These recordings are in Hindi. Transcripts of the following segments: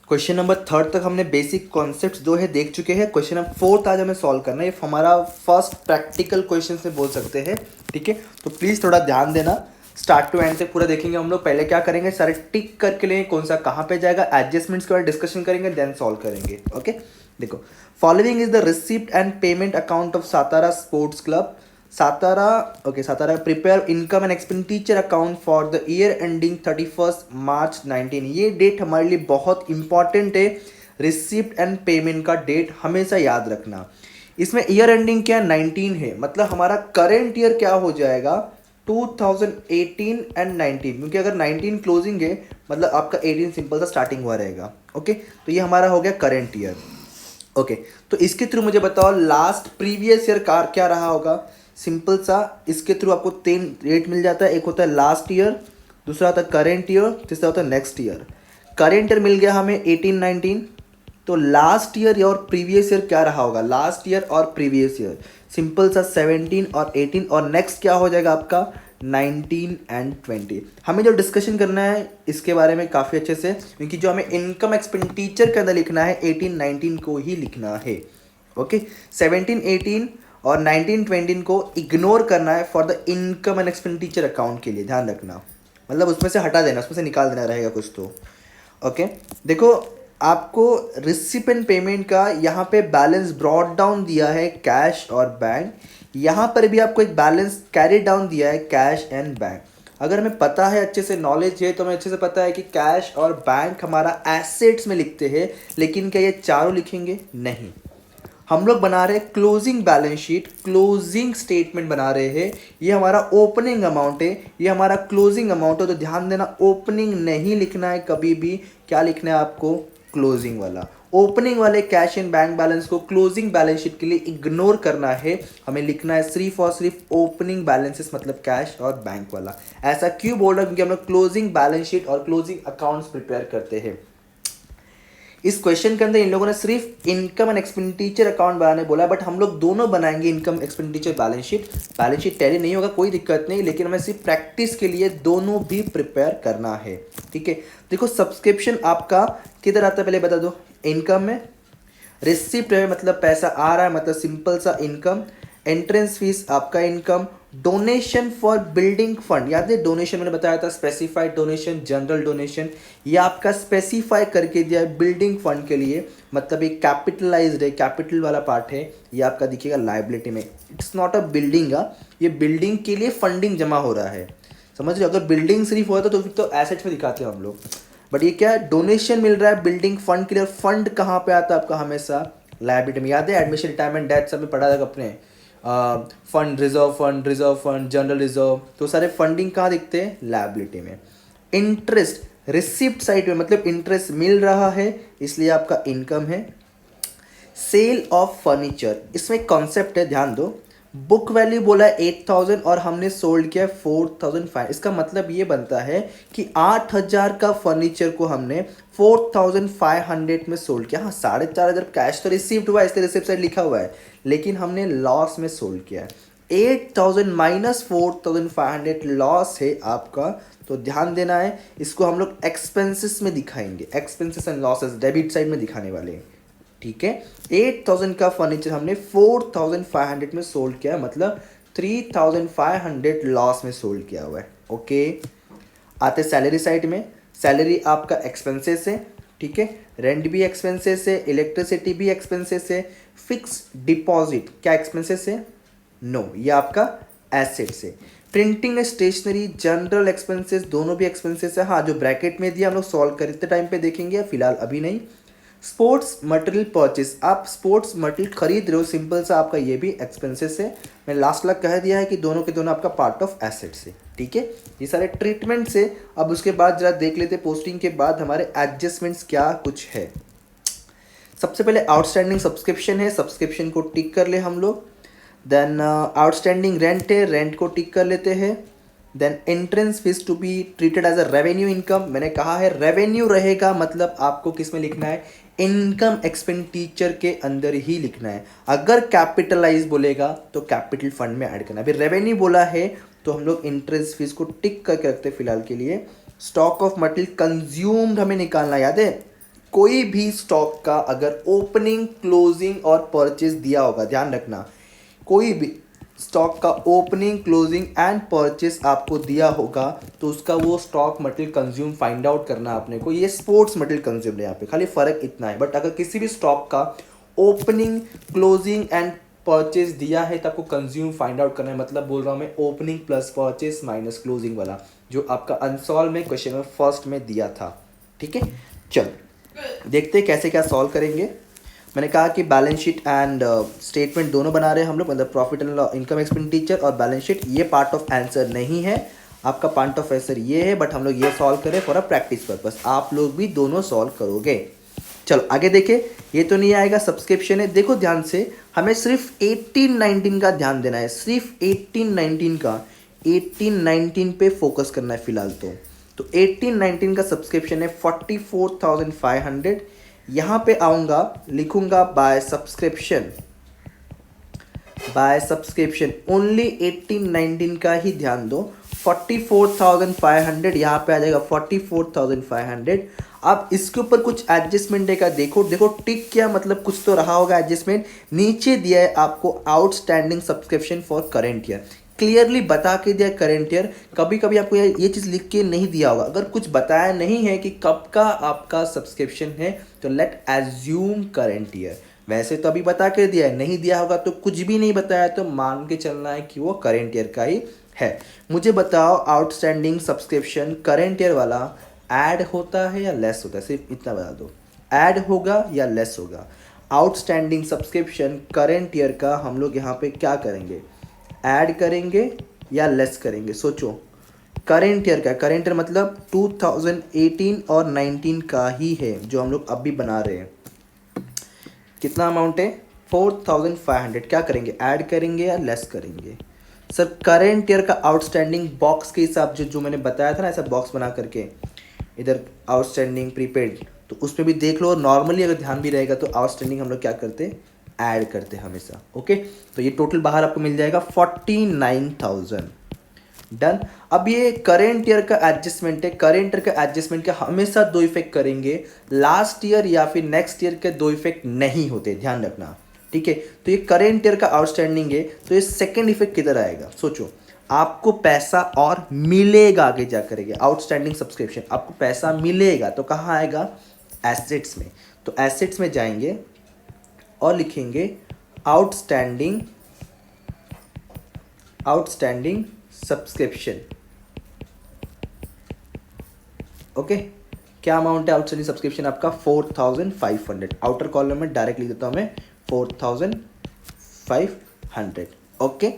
क्वेश्चन नंबर थर्ड तक हमने बेसिक कॉन्सेप्ट्स जो है देख चुके हैं। क्वेश्चन नंबर फोर्थ आज हमें सॉल्व करना है। ये हमारा फर्स्ट प्रैक्टिकल क्वेश्चन से बोल सकते हैं, ठीक है। तो प्लीज़ थोड़ा ध्यान देना, स्टार्ट टू एंड से पूरा देखेंगे हम लोग। पहले क्या करेंगे, सारे टिक करके लेंगे कौन सा कहाँ पे जाएगा, एडजस्टमेंट्स के बारे में डिस्कशन करेंगे, देन सॉल्व करेंगे। ओके, देखो, following is the receipt and payment account of Satara sports club Satara. Okay, Satara prepare income and expenditure account for the year ending 31 मार्च 19। ये डेट हमारे लिए बहुत इंपॉर्टेंट है। रिसिप्ट एंड पेमेंट का डेट हमेशा याद रखना। इसमें ईयर एंडिंग क्या 19 है, मतलब हमारा करेंट ईयर क्या हो जाएगा 2018 एंड 19, क्योंकि अगर 19 क्लोजिंग है मतलब आपका 18 सिंपल सा स्टार्टिंग हुआ रहेगा। ओके, तो ये हमारा हो गया करेंट ईयर। ओके, तो इसके थ्रू मुझे बताओ लास्ट प्रीवियस ईयर का क्या रहा होगा। सिंपल सा इसके थ्रू आपको 3 रेट मिल जाता है। एक होता है लास्ट ईयर, दूसरा होता है करेंट ईयर, तीसरा होता है नेक्स्ट ईयर। करेंट ईयर मिल गया हमें 18-19, तो लास्ट ईयर और प्रीवियस ईयर क्या रहा होगा, लास्ट ईयर और प्रीवियस ईयर सिंपल सा 17 और 18, और नेक्स्ट क्या हो जाएगा आपका 19 एंड 20। हमें जो डिस्कशन करना है इसके बारे में काफ़ी अच्छे से, क्योंकि जो हमें इनकम एक्सपेंडिचर के अंदर लिखना है 18-19 को ही लिखना है। ओके, 17-18 और 19-20 को इग्नोर करना है for the income and expenditure account के लिए, ध्यान रखना, मतलब उसमें से हटा देना, उसमें से निकाल देना रहेगा कुछ तो। ओके, देखो आपको रिसिप्ट एंड पेमेंट का यहाँ पे बैलेंस ब्रॉड डाउन दिया है कैश और बैंक, यहाँ पर भी आपको एक बैलेंस कैरी डाउन दिया है कैश एंड बैंक। अगर हमें पता है, अच्छे से नॉलेज है, तो हमें अच्छे से पता है कि कैश और बैंक हमारा एसेट्स में लिखते हैं, लेकिन क्या ये चारों लिखेंगे, नहीं। हम लोग बना रहे हैं closing balance sheet, closing statement बना रहे हैं। ये हमारा ओपनिंग अमाउंट है, ये हमारा क्लोजिंग अमाउंट है, तो ध्यान देना ओपनिंग नहीं लिखना है कभी भी। क्या लिखना है आपको, क्लोजिंग वाला। ओपनिंग वाले कैश एंड बैंक बैलेंस को क्लोजिंग बैलेंस शीट के लिए इग्नोर करना है। हमें लिखना है सिर्फ और सिर्फ ओपनिंग बैलेंसेस, मतलब कैश और बैंक वाला। ऐसा क्यों बोल रहा हूं, क्योंकि हम लोग क्लोजिंग बैलेंस शीट और क्लोजिंग अकाउंट्स प्रिपेयर करते हैं। इस क्वेश्चन के अंदर इन लोगों ने सिर्फ इनकम एंड एक्सपेंडिचर अकाउंट बनाने बोला, बट हम लोग दोनों बनाएंगे, income expenditure balance sheet. Balance sheet tally नहीं होगा, कोई दिक्कत नहीं, लेकिन हमें सिर्फ प्रैक्टिस के लिए दोनों भी प्रिपेयर करना है, ठीक है। देखो सब्सक्रिप्शन आपका किधर आता है पहले बता दो, इनकम में। रिसिप्ट है मतलब पैसा आ रहा है, मतलब सिंपल सा इनकम। एंट्रेंस फीस आपका income. Donation for building fund, याद है डोनेशन मैंने बताया था, स्पेसिफाइड डोनेशन, जनरल डोनेशन, ये आपका स्पेसिफाई करके दिया है बिल्डिंग फंड के लिए, मतलब ये कैपिटलाइज्ड है, कैपिटल वाला पार्ट है, ये आपका दिखेगा लाइबिलिटी में। इट्स नॉट अ बिल्डिंग, ये बिल्डिंग के लिए फंडिंग जमा हो रहा है, समझ रहे हो। अगर बिल्डिंग सिर्फ होता तो फिर तो एसेट्स में दिखाते हैं हम लोग, बट ये क्या है, डोनेशन मिल रहा है बिल्डिंग फंड के लिए। फंड कहाँ पे आता है आपका, हमेशा लाइबिलिटी में। याद है एडमिशन, रिटायरमेंट, डेथ सब में पढ़ा था अपने, fund, reserve fund, general reserve, तो सारे फंडिंग कहाँ दिखते हैं, लाइबिलिटी में। इंटरेस्ट रिसिप्ट साइड में, मतलब इंटरेस्ट मिल रहा है इसलिए आपका इनकम है। सेल ऑफ फर्नीचर, इसमें एक कॉन्सेप्ट है, ध्यान दो। बुक वैल्यू बोला है 8000 और हमने सोल्ड किया 4500, इसका मतलब ये बनता है कि 8000 का फर्नीचर को हमने 4500 में सोल्ड किया। हाँ, 4500 कैश तो रिसीव्ड हुआ है, इसलिए रिसिप्ट साइड लिखा हुआ है, लेकिन हमने लॉस में सोल्ड किया है। 8000 माइनस 4500 लॉस है आपका, तो ध्यान देना है। इसको हम लोग एक्सपेंसेस में दिखाएंगे, expenses and losses debit side में दिखाने वाले हैं, ठीक है। 8000 का फर्नीचर हमने 4500 में सोल्ड किया, मतलब 3500 लॉस में सोल्ड किया हुआ है। ओके, आते सैलरी साइड में। सैलरी आपका एक्सपेंसेस है, ठीक है। रेंट भी एक्सपेंसेस है, इलेक्ट्रिसिटी भी एक्सपेंसेस है। फिक्स डिपॉजिट क्या एक्सपेंसेस है, नो, ये आपका एसेट्स है। प्रिंटिंग स्टेशनरी, जनरल एक्सपेंसेस, दोनों भी एक्सपेंसेस है। हाँ, जो ब्रैकेट में दिया हम लोग सॉल्व करते टाइम पे देखेंगे, फिलहाल अभी नहीं। स्पोर्ट्स मटेरियल परचेस, आप स्पोर्ट्स मटेरियल खरीद रहे हो, सिंपल सा आपका ये भी एक्सपेंसेस है। मैं लास्ट लग कह दिया है कि दोनों के दोनों आपका पार्ट ऑफ एसेट्स है, ठीक है। ये सारे ट्रीटमेंट से अब उसके बाद जरा देख लेते पोस्टिंग के बाद हमारे एडजस्टमेंट्स क्या कुछ है। सबसे पहले आउटस्टैंडिंग सब्सक्रिप्शन है, सब्सक्रिप्शन को टिक कर ले हम लोग। देन आउटस्टैंडिंग रेंट है, रेंट को टिक कर लेते हैं। Then entrance fees to be treated as a revenue income, मैंने कहा है रेवेन्यू रहेगा, मतलब आपको किस में लिखना है, इनकम एक्सपेंडिचर के अंदर ही लिखना है। अगर कैपिटलाइज बोलेगा तो कैपिटल फंड में ऐड करना है। अभी रेवेन्यू बोला है तो हम लोग इंटरेस्ट फीस को टिक करके रखते हैं फिलहाल के लिए। स्टॉक ऑफ मटेरियल कंज्यूम्ड हमें निकालना, याद है कोई भी स्टॉक का अगर ओपनिंग, क्लोजिंग और परचेज दिया होगा, ध्यान रखना, कोई भी स्टॉक का ओपनिंग, क्लोजिंग एंड परचेस आपको दिया होगा तो उसका वो stock material consume find out करना है अपने को। ये स्पोर्ट्स मटेरियल कंज्यूम है यहाँ पे, खाली फर्क इतना है। बट अगर किसी भी स्टॉक का ओपनिंग, क्लोजिंग एंड परचेज दिया है तो आपको कंज्यूम फाइंड आउट करना है। मतलब बोल रहा हूँ मैं opening plus purchase minus closing वाला, जो आपका अनसॉल्व में क्वेश्चन में फर्स्ट में दिया था। ठीक है, चल देखते हैं कैसे क्या सॉल्व करेंगे। मैंने कहा कि बैलेंस शीट एंड स्टेटमेंट दोनों बना रहे हैं हम लोग, मतलब प्रॉफिट एंड इनकम एक्सपेंडिचर और बैलेंस शीट। ये पार्ट ऑफ आंसर नहीं है, आपका पार्ट ऑफ आंसर ये है, बट हम लोग ये सॉल्व करें फॉर अ प्रैक्टिस पर्पस। आप लोग भी दोनों सॉल्व करोगे। चलो आगे देखें, ये तो नहीं आएगा, सब्सक्रिप्शन है। देखो ध्यान से, हमें सिर्फ 18-19 का ध्यान देना है, सिर्फ 18-19 का, 18-19 पे फोकस करना है फिलहाल तो 18-19 का सब्सक्रिप्शन है 44,500। यहाँ पे आऊँगा, लिखूँगा by subscription, by subscription only 18-19 का ही ध्यान दो। 44,500 यहाँ पे आ जाएगा 44,500। अब इसके ऊपर कुछ एडजस्टमेंट है का, देखो देखो टिक किया, मतलब कुछ तो रहा होगा एडजस्टमेंट। नीचे दिया है आपको outstanding subscription for current year, clearly बता के दिया करेंट ईयर। कभी कभी आपको ये चीज़ लिख के नहीं दिया होगा, अगर कुछ बताया नहीं है कि कब का आपका सब्सक्रिप्शन है तो लेट एज्यूम करेंट ईयर। वैसे तो अभी बता के दिया है, नहीं दिया होगा तो कुछ भी नहीं बताया तो मान के चलना है कि वो करेंट ईयर का ही है। मुझे बताओ आउटस्टैंडिंग सब्सक्रिप्शन करेंट ईयर वाला ऐड होता है या लेस होता है, सिर्फ इतना बता दो, ऐड होगा या लेस होगा। आउटस्टैंडिंग सब्सक्रिप्शन करेंट ईयर का हम लोग यहाँ पे क्या करेंगे, ऐड करेंगे या लेस करेंगे, सोचो। करेंट ईयर का, करेंट ईयर मतलब 2018 और 19 का ही है जो हम लोग अभी बना रहे हैं। कितना अमाउंट है 4,500, क्या करेंगे, ऐड करेंगे या लेस करेंगे। सर करेंट ईयर का आउटस्टैंडिंग बॉक्स के हिसाब से जो मैंने बताया था ना, ऐसा बॉक्स बना करके इधर आउटस्टैंडिंग प्रीपेड, तो उसमें भी देख लो। नॉर्मली अगर ध्यान भी रहेगा तो आउटस्टैंडिंग हम लोग क्या करते हैं, ऐड करते हैं हमेशा। ओके, तो ये टोटल बाहर आपको मिल जाएगा 49,000। डन। अब ये करेंट ईयर का एडजस्टमेंट है, करेंट ईयर का एडजस्टमेंट के हमेशा दो इफेक्ट करेंगे, लास्ट ईयर या फिर नेक्स्ट ईयर के दो इफेक्ट नहीं होते, ध्यान रखना। ठीक है, तो ये करेंट ईयर का आउटस्टैंडिंग है, तो ये सेकंड इफेक्ट किधर आएगा, सोचो। आपको पैसा और मिलेगा आगे जा करेंगे, आउटस्टैंडिंग सब्सक्रिप्शन आपको पैसा मिलेगा तो कहाँ आएगा, एसेट्स में। तो एसेट्स में जाएंगे और लिखेंगे आउटस्टैंडिंग, आउटस्टैंडिंग सब्सक्रिप्शन। ओके, क्या अमाउंट है आउटस्टैंडिंग सब्सक्रिप्शन आपका 4,500। आउटर कॉलम में डायरेक्ट लिख देता हूं मैं 4,500। ओके,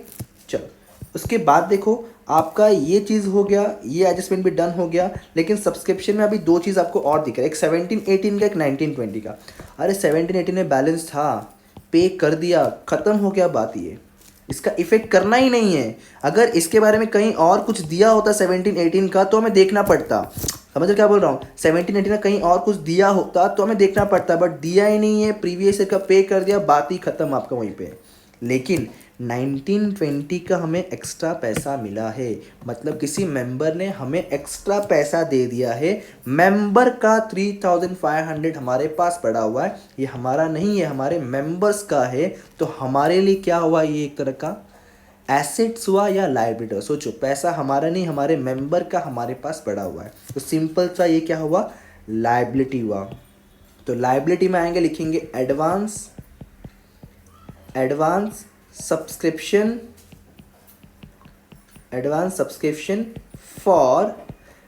चलो उसके बाद देखो आपका ये चीज़ हो गया, ये एडजस्टमेंट भी डन हो गया। लेकिन सब्सक्रिप्शन में अभी दो चीज़ आपको और दिख रहा है, एक 17-18 का, एक 19-20 का। अरे 17-18 में बैलेंस था, पे कर दिया, ख़त्म हो गया बात, ये इसका इफेक्ट करना ही नहीं है। अगर इसके बारे में कहीं और कुछ दिया होता 17-18 का तो हमें देखना पड़ता, समझ क्या बोल रहा हूँ। 17-18 का कहीं और कुछ दिया होता तो हमें देखना पड़ता, बट दिया ही नहीं है, प्रीवियस ईयर का पे कर दिया, बात ही खत्म आपका वहीं पे। लेकिन 19-20 का हमें एक्स्ट्रा पैसा मिला है, मतलब किसी मेंबर ने हमें एक्स्ट्रा पैसा दे दिया है। मेंबर का 3,500 हमारे पास पड़ा हुआ है, ये हमारा नहीं है, हमारे मेंबर्स का है। तो हमारे लिए क्या हुआ, ये एक तरह का एसेट्स हुआ या लायबिलिटी हुआ। सोचो, पैसा हमारा नहीं, हमारे मेंबर का हमारे पास पड़ा हुआ है, तो सिंपल सा ये क्या हुआ, लायबिलिटी हुआ। तो लायबिलिटी में आएंगे, लिखेंगे advance, advance subscription, advance subscription for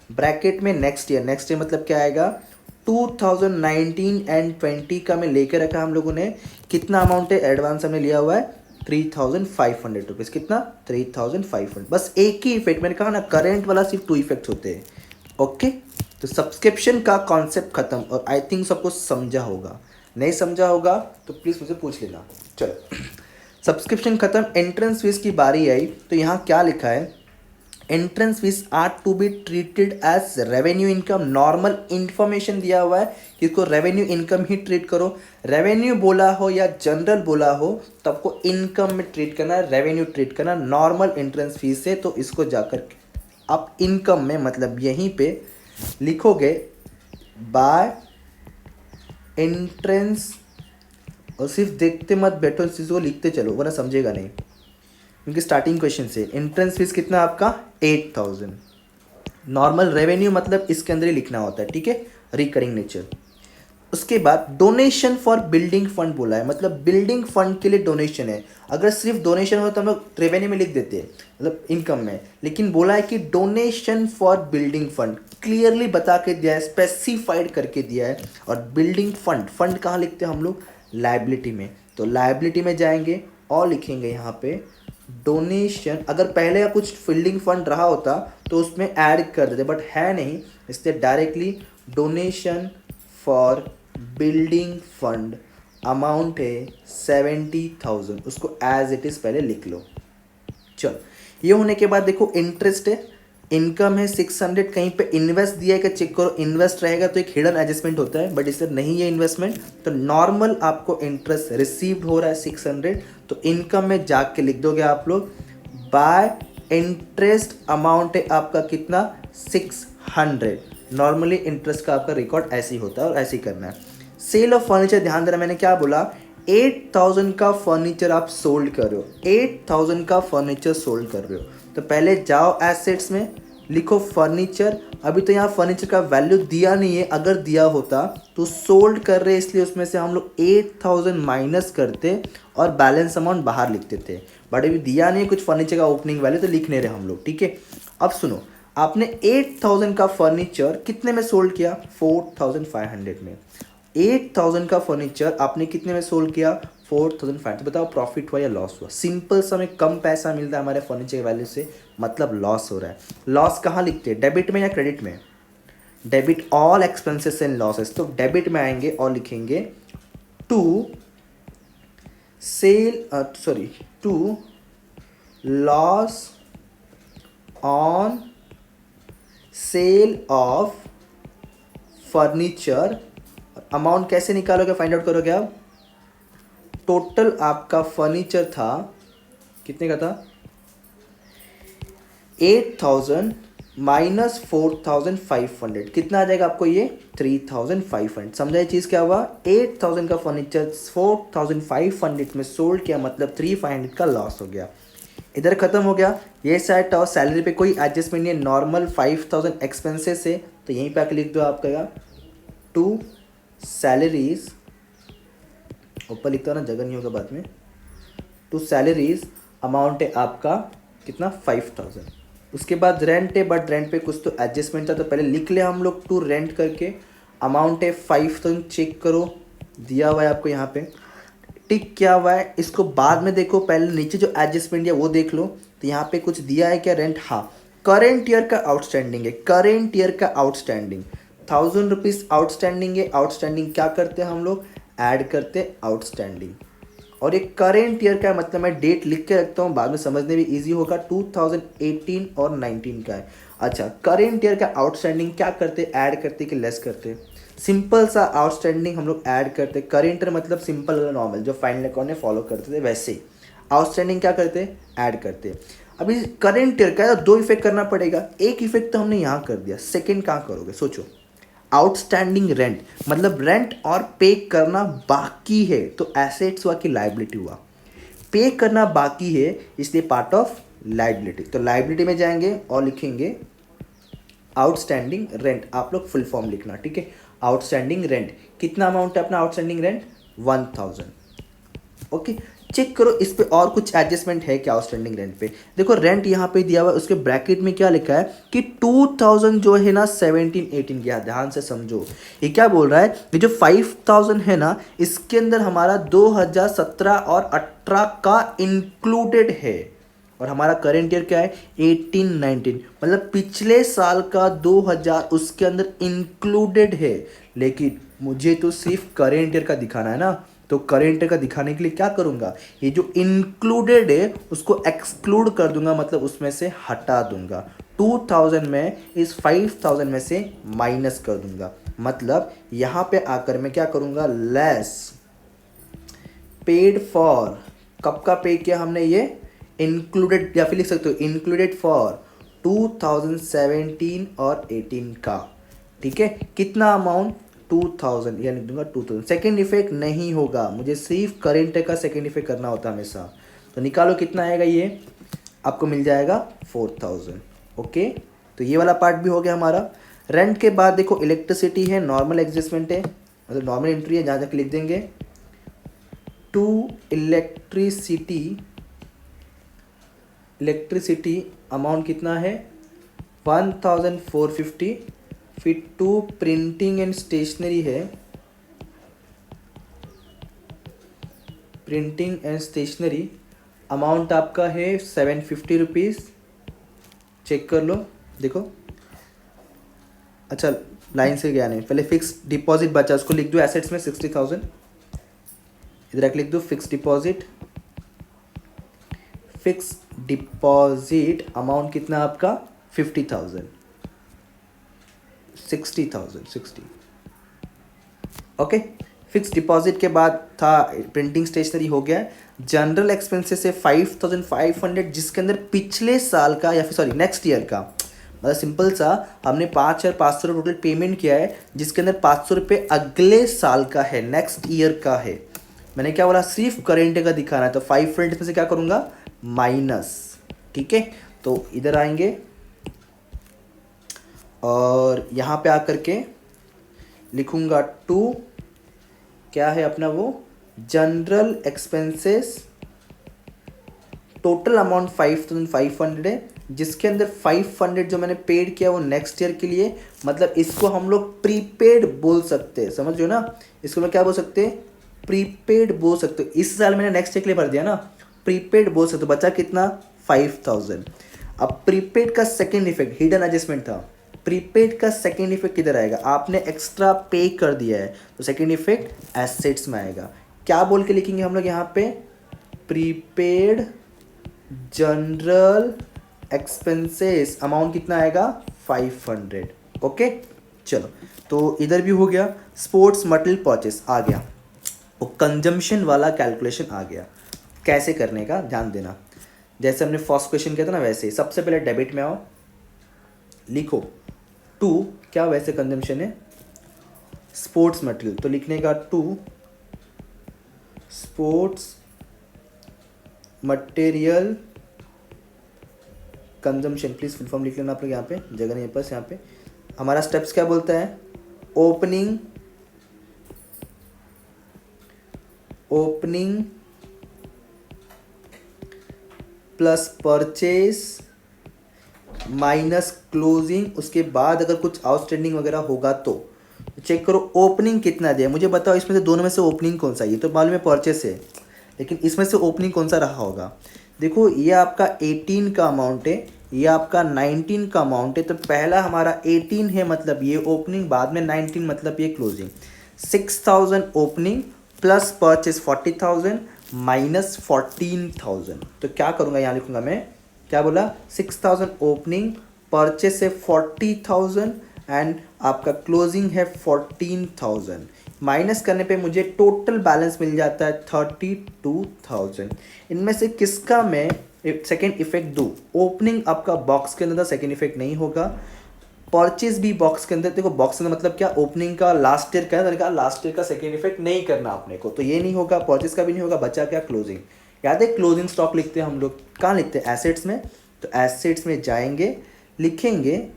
bracket में नेक्स्ट ईयर। नेक्स्ट ईयर मतलब क्या आएगा, 2019 एंड 20 का में लेकर रखा हम लोगों ने। कितना अमाउंट है, एडवांस हमने लिया हुआ है 3,500 रुपीज़। कितना, 3,500। बस एक ही इफेक्ट, मैंने कहा ना करंट वाला सिर्फ 2 इफेक्ट्स होते हैं। ओके, तो सब्सक्रिप्शन का कॉन्सेप्ट खत्म, और आई थिंक सबको समझा होगा। नहीं समझा होगा तो प्लीज़ मुझे पूछ लेना। चलो सब्सक्रिप्शन खत्म, एंट्रेंस फीस की बारी आई। तो यहाँ क्या लिखा है, entrance fees are to be treated as revenue income. Normal information दिया हुआ है कि इसको रेवेन्यू इनकम ही ट्रीट करो। रेवेन्यू बोला हो या जनरल बोला हो तो आपको इनकम में ट्रीट करना है, रेवेन्यू ट्रीट करना। नॉर्मल एंट्रेंस फीस है तो इसको जाकर आप इनकम में, मतलब यहीं पे लिखोगे बाय एंट्रेंस, और सिर्फ देखते मत बैठो, इस चीज़ को लिखते चलो वरना समझेगा नहीं, क्योंकि स्टार्टिंग क्वेश्चन से एंट्रेंस फीस कितना आपका 8000। नॉर्मल रेवेन्यू मतलब इसके अंदर ही लिखना होता है, ठीक है, रिकरिंग नेचर। उसके बाद डोनेशन फॉर बिल्डिंग फंड बोला है, मतलब बिल्डिंग फंड के लिए डोनेशन है। अगर सिर्फ डोनेशन हो तो हम लोग रेवेन्यू में लिख देते हैं, मतलब इनकम में, लेकिन बोला है कि donation for building fund, clearly बता के दिया है, स्पेसिफाइड करके दिया है। और बिल्डिंग फंड, फंड कहाँ लिखते हैं हम लोग, लाइबिलिटी में। तो लाइबिलिटी में जाएंगे और लिखेंगे यहाँ पे डोनेशन। अगर पहले का कुछ बिल्डिंग फंड रहा होता तो उसमें ऐड कर देते, बट है नहीं, इसलिए directly donation for building fund amount है 70,000, उसको एज इट इज़ पहले लिख लो। चलो, ये होने के बाद देखो इंटरेस्ट है, इनकम है 600, कहीं पे इन्वेस्ट दिया है क्या चेक करो। इन्वेस्ट रहेगा तो एक हिडन एडजस्टमेंट होता है, बट इससे नहीं है इन्वेस्टमेंट, तो नॉर्मल आपको इंटरेस्ट रिसीव्ड हो रहा है 600, तो इनकम में जाके लिख दोगे आप लोग बाय इंटरेस्ट अमाउंट है आपका कितना 600। नॉर्मली इंटरेस्ट का आपका रिकॉर्ड ऐसे ही होता है और ऐसे ही करना है। सेल ऑफ फर्नीचर, ध्यान देना, मैंने क्या बोला, 8000 का फर्नीचर आप सोल्ड कर रहे हो, 8000 का फर्नीचर सोल्ड कर रहे हो, तो पहले जाओ एसेट्स में लिखो फर्नीचर। अभी तो यहाँ फर्नीचर का वैल्यू दिया नहीं है, अगर दिया होता तो सोल्ड कर रहे, इसलिए उसमें से हम लोग 8000 माइनस करते और बैलेंस अमाउंट बाहर लिखते थे, बट अभी दिया नहीं है कुछ फर्नीचर का ओपनिंग वैल्यू, तो लिख नहीं रहे हम लोग, ठीक है। अब सुनो, आपने 8000 का फर्नीचर कितने में सोल्ड किया, 4500 में। 8000 का फर्नीचर आपने कितने में सोल्ड किया, 4500। तो बताओ प्रॉफिट हुआ या लॉस हुआ। सिंपल सा, में कम पैसा मिलता है हमारे फर्नीचर की वैल्यू से, मतलब लॉस हो रहा है। लॉस कहाँ लिखते हैं, डेबिट में या क्रेडिट में, debit all expenses and losses, तो डेबिट में आएंगे और लिखेंगे to loss on sale of furniture. Amount कैसे निकालोगे, फाइंड आउट करोगे आप, टोटल आपका फर्नीचर था कितने का था, 8000 माइनस 4500, कितना आ जाएगा आपको ये 3500। समझा ये चीज़ क्या हुआ, 8000 का फर्नीचर 4500 में सोल्ड किया, मतलब 3500 का लॉस हो गया। इधर खत्म हो गया। ये साइड और सैलरी पे कोई एडजस्टमेंट नहीं है, नॉर्मल 5000 एक्सपेंसेस है, तो यहीं पे आके लिख दो आपका टू सैलरीज, ऊपर लिखता हूँ ना, जगह नहीं होगा बाद में, टू सैलरीज अमाउंट है आपका कितना 5000। उसके बाद रेंट है, बट रेंट पे कुछ तो एडजस्टमेंट था, तो पहले लिख ले हम लोग टू रेंट करके, अमाउंट है 5000, चेक करो दिया हुआ है आपको यहाँ पे, टिक क्या हुआ है, इसको बाद में देखो, पहले नीचे जो एडजस्टमेंट है वो देख लो। तो यहाँ पे कुछ दिया है क्या, रेंट, हाँ, करेंट ईयर का आउटस्टैंडिंग है, करेंट ईयर का आउटस्टैंडिंग 1000 रुपीज़ आउटस्टैंडिंग है। आउटस्टैंडिंग क्या करते हैं हम लोग, ऐड करते हैं आउटस्टैंडिंग, और ये करेंट ईयर का मतलब मैं डेट लिख के रखता हूँ, बाद में समझने भी इजी होगा, 2018 और 19 का है। अच्छा, करेंट ईयर का आउटस्टैंडिंग क्या करते, ऐड करते कि लेस करते, सिंपल सा आउटस्टैंडिंग हम लोग ऐड करते। करेंट मतलब सिंपल नॉर्मल जो फाइनल अकाउंट में फॉलो करते थे वैसे, आउटस्टैंडिंग क्या करते, ऐड करते। अभी करेंट ईयर का है तो दो इफेक्ट करना पड़ेगा, एक इफेक्ट तो हमने यहाँ कर दिया, सेकेंड कहाँ करोगे सोचो। आउटस्टैंडिंग रेंट मतलब रेंट और पे करना बाकी है, तो एसेट्स हुआ कि लाइबिलिटी हुआ, पे करना बाकी है इसलिए पार्ट ऑफ लाइबिलिटी। तो लाइबिलिटी में जाएंगे और लिखेंगे आउटस्टैंडिंग रेंट, आप लोग फुल फॉर्म लिखना, ठीक है। आउटस्टैंडिंग रेंट कितना अमाउंट है अपना आउटस्टैंडिंग रेंट 1000। ओके, चेक करो इस पे और कुछ एडजस्टमेंट है क्या आउटस्टैंडिंग रेंट पे। देखो रेंट यहाँ पे दिया हुआ है, उसके ब्रैकेट में क्या लिखा है कि 2000 जो है ना 17-18 किया, ध्यान से समझो। ये क्या बोल रहा है, ये जो 5000 है ना, इसके अंदर हमारा 2017 और 18 का इंक्लूडेड है, और हमारा करेंट ईयर क्या है 18-19, मतलब पिछले साल का 2000 उसके अंदर इंक्लूडेड है। लेकिन मुझे तो सिर्फ करेंट ईयर का दिखाना है ना, तो करेंट ईयर का दिखाने के लिए क्या करूँगा, ये जो इंक्लूडेड है उसको एक्सक्लूड कर दूंगा, मतलब उसमें से हटा दूंगा। 2000 में इस 5000 में से माइनस कर दूंगा, मतलब यहाँ पे आकर मैं क्या करूँगा, लेस पेड फॉर, कब का पे किया हमने, ये इंक्लूडेड, या फिर लिख सकते हो इंक्लूडेड फॉर 2017 और 18 का, ठीक है। कितना अमाउंट 2000, या लिख दूंगा 2000। सेकेंड इफेक्ट नहीं होगा, मुझे सिर्फ करेंट का सेकेंड इफेक्ट करना होता है हमेशा। तो निकालो कितना आएगा, ये आपको मिल जाएगा 4000। ओके, तो ये वाला पार्ट भी हो गया हमारा। रेंट के बाद देखो इलेक्ट्रिसिटी है, नॉर्मल एडजस्टमेंट है, मतलब नॉर्मल एंट्री है, जहाँ तक लिख देंगे टू इलेक्ट्रिसिटी अमाउंट कितना है 1450। फिर टू प्रिंटिंग एंड स्टेशनरी है, प्रिंटिंग एंड स्टेशनरी अमाउंट आपका है 750 रुपीज़। चेक कर लो, देखो अच्छा लाइन से गया नहीं, पहले फिक्स डिपॉजिट बचा, उसको लिख दो एसेट्स में 60,000, इधर लिख दो फिक्स डिपॉजिट अमाउंट कितना आपका 50,000, 60,000। ओके, फिक्स डिपॉजिट के बाद था प्रिंटिंग स्टेशनरी हो गया। जनरल एक्सपेंसेस से 5,500, जिसके अंदर पिछले साल का या फिर सॉरी नेक्स्ट ईयर का, मतलब सिंपल सा हमने 5,500 टोटल पेमेंट किया है, जिसके अंदर 500 रुपये अगले साल का है, नेक्स्ट ईयर का है। मैंने क्या बोला, सिर्फ करेंट का दिखाना है, तो 500 में से क्या करूँगा माइनस। ठीक है, तो इधर आएंगे और यहाँ पे आकर के लिखूँगा टू, क्या है अपना वो जनरल एक्सपेंसेस, टोटल अमाउंट 5,500 है, जिसके अंदर 500 जो मैंने पेड किया वो नेक्स्ट ईयर के लिए, मतलब इसको हम लोग प्रीपेड बोल सकते हैं, समझ रहे हो ना, इसको लोग क्या बोल सकते हैं प्रीपेड बोल सकते हो। इस साल मैंने नेक्स्ट ईयर के लिए भर दिया ना, प्रीपेड बोल सकते हो। बचा कितना 5,000। अब प्रीपेड का सेकेंड इफेक्ट हिडन एडजस्टमेंट था, प्रीपेड का सेकेंड इफेक्ट किधर आएगा, आपने एक्स्ट्रा पे कर दिया है, तो सेकेंड इफेक्ट एसेट्स में आएगा। क्या बोल के लिखेंगे हम लोग यहाँ पे, प्रीपेड जनरल एक्सपेंसेस अमाउंट कितना आएगा 500। ओके, चलो तो इधर भी हो गया। स्पोर्ट्स मटेरियल परचेस आ गया, वो कंजम्पशन वाला कैलकुलेशन आ गया। कैसे करने का ध्यान देना, जैसे हमने फर्स्ट क्वेश्चन किया था ना, वैसे ही सबसे पहले डेबिट में आओ, लिखो टू, क्या वैसे कंजम्पशन है स्पोर्ट्स मटेरियल, तो लिखने का to sports material consumption, please full form लिख लेना आप लोग, यहाँ पे जगह नहीं है बस। यहाँ पे हमारा स्टेप्स क्या बोलता है, opening plus purchase minus closing, उसके बाद अगर कुछ आउटस्टैंडिंग वगैरह होगा तो चेक करो ओपनिंग कितना दिया, मुझे बताओ इसमें से दोनों में से ओपनिंग कौन सा है। ये तो मालूम है परचेस है, लेकिन इसमें से ओपनिंग कौन सा रहा होगा। देखो ये आपका 18 का अमाउंट है, ये आपका 19 का अमाउंट है, तो पहला हमारा 18 है मतलब ये ओपनिंग, बाद में 19 मतलब ये closing. 6,000 opening plus purchase 40,000 minus 14,000, तो क्या करूँगा यहाँ लिखूँगा मैं, क्या बोला 6,000 ओपनिंग, परचेस है 40,000 एंड आपका क्लोजिंग है 14,000। माइनस करने पे मुझे टोटल बैलेंस मिल जाता है 32,000। इनमें से किसका मैं सेकेंड इफेक्ट दूँ, ओपनिंग आपका बॉक्स के अंदर सेकेंड इफेक्ट नहीं होगा, परचेज भी बॉक्स के अंदर, देखो बॉक्स के अंदर मतलब क्या, ओपनिंग का लास्ट ईयर का है, तो लास्ट ईयर का सेकेंड इफेक्ट नहीं करना आपने को, तो ये नहीं होगा, परचेज का भी नहीं होगा, बचा क्या क्लोजिंग। याद है क्लोजिंग स्टॉक लिखते हैं हम लोग, कहाँ लिखते हैं एसेट्स में, तो एसेट्स में जाएंगे, लिखेंगे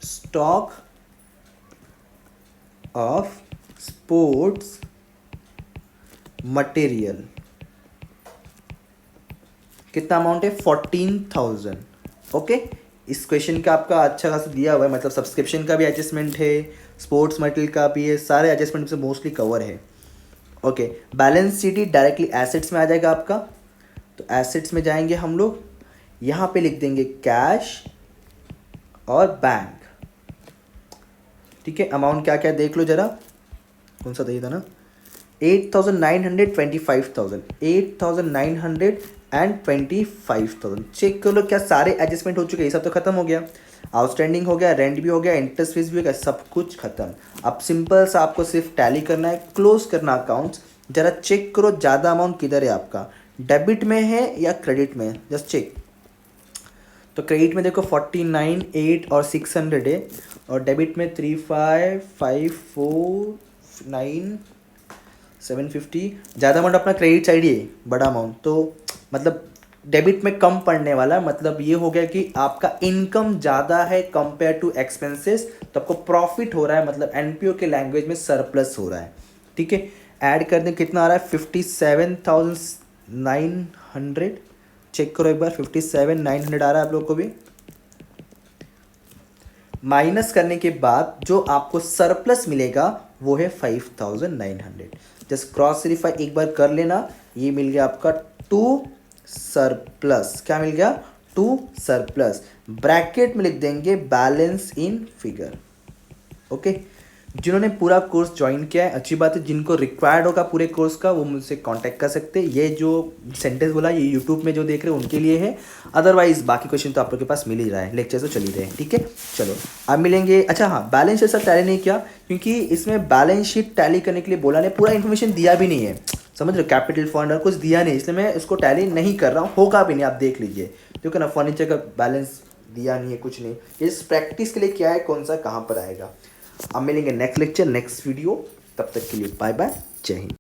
स्टॉक ऑफ स्पोर्ट्स मटेरियल, कितना अमाउंट है 14,000। ओके, इस क्वेश्चन का आपका अच्छा खासा दिया हुआ है, मतलब सब्सक्रिप्शन का भी एडजस्टमेंट है, स्पोर्ट्स मटेरियल का भी है, सारे एडजस्टमेंट से मोस्टली कवर है। Okay, balance sheet directly assets में आ जाएगा आपका, तो एसेट्स में जाएंगे हम लोग, यहाँ पे लिख देंगे कैश और बैंक। ठीक है, अमाउंट क्या क्या देख लो जरा, कौन सा चाहिए था ना, 8,900 25,000, 8,925,000। चेक कर लो क्या सारे एडजस्टमेंट हो चुके हैं, ये सब तो खत्म हो गया, आउटस्टैंडिंग हो गया, रेंट भी हो गया, इंटरेस्ट फीस भी हो गया, सब कुछ खत्म। अब सिंपल सा आपको सिर्फ टैली करना है, क्लोज करना अकाउंट्स। जरा चेक करो ज़्यादा अमाउंट किधर है आपका, डेबिट में है या क्रेडिट में, जस्ट चेक। तो क्रेडिट में देखो 49, 8 और 600 है, और डेबिट में 3554 750। ज़्यादा अमाउंट अपना क्रेडिट साइड ही है, बड़ा अमाउंट तो मतलब डेबिट में कम पड़ने वाला है। मतलब ये हो गया कि आपका इनकम ज़्यादा है कंपेयर टू एक्सपेंसेस, तो आपको प्रॉफिट हो रहा है, मतलब एनपीओ के लैंग्वेज में सरप्लस हो रहा है। ठीक है, ऐड कर दें कितना आ रहा है 57,900। चेक करो एक बार, 57,900 आ रहा है आप लोग को भी। माइनस करने के बाद जो आपको सरप्लस मिलेगा वो है 5,900। जस्ट क्रॉस वेरीफाई एक बार कर लेना। ये मिल गया आपका टू सरप्लस। क्या मिल गया? To surplus. ब्रैकेट में लिख देंगे बैलेंस इन फिगर। ओके, जिन्होंने पूरा कोर्स ज्वाइन किया है अच्छी बात है, जिनको रिक्वायर्ड होगा पूरे कोर्स का वो मुझसे कांटेक्ट कर सकते हैं। ये जो सेंटेंस बोला ये यूट्यूब में जो देख रहे हैं उनके लिए है, अदरवाइज बाकी क्वेश्चन तो आप लोग के पास मिल ही रहा है, लेक्चर तो चल ही रहे हैं। ठीक है, चलो अब मिलेंगे। अच्छा हाँ, बैलेंस शीट सर टैली नहीं किया क्योंकि इसमें बैलेंस शीट टैली करने के लिए बोला नहीं, पूरा इन्फॉर्मेशन दिया भी नहीं है, समझ रहे हो, कैपिटल फंड और कुछ दिया नहीं, इसलिए मैं उसको टैली नहीं कर रहा हूँ, होगा भी नहीं, आप देख लीजिए। क्योंकि ना फर्नीचर का बैलेंस दिया नहीं है, कुछ नहीं, इस प्रैक्टिस के लिए क्या है, कौन सा कहाँ पर आएगा। अब मिलेंगे नेक्स्ट लेक्चर नेक्स्ट वीडियो, तब तक के लिए बाय बाय, जय हिंद।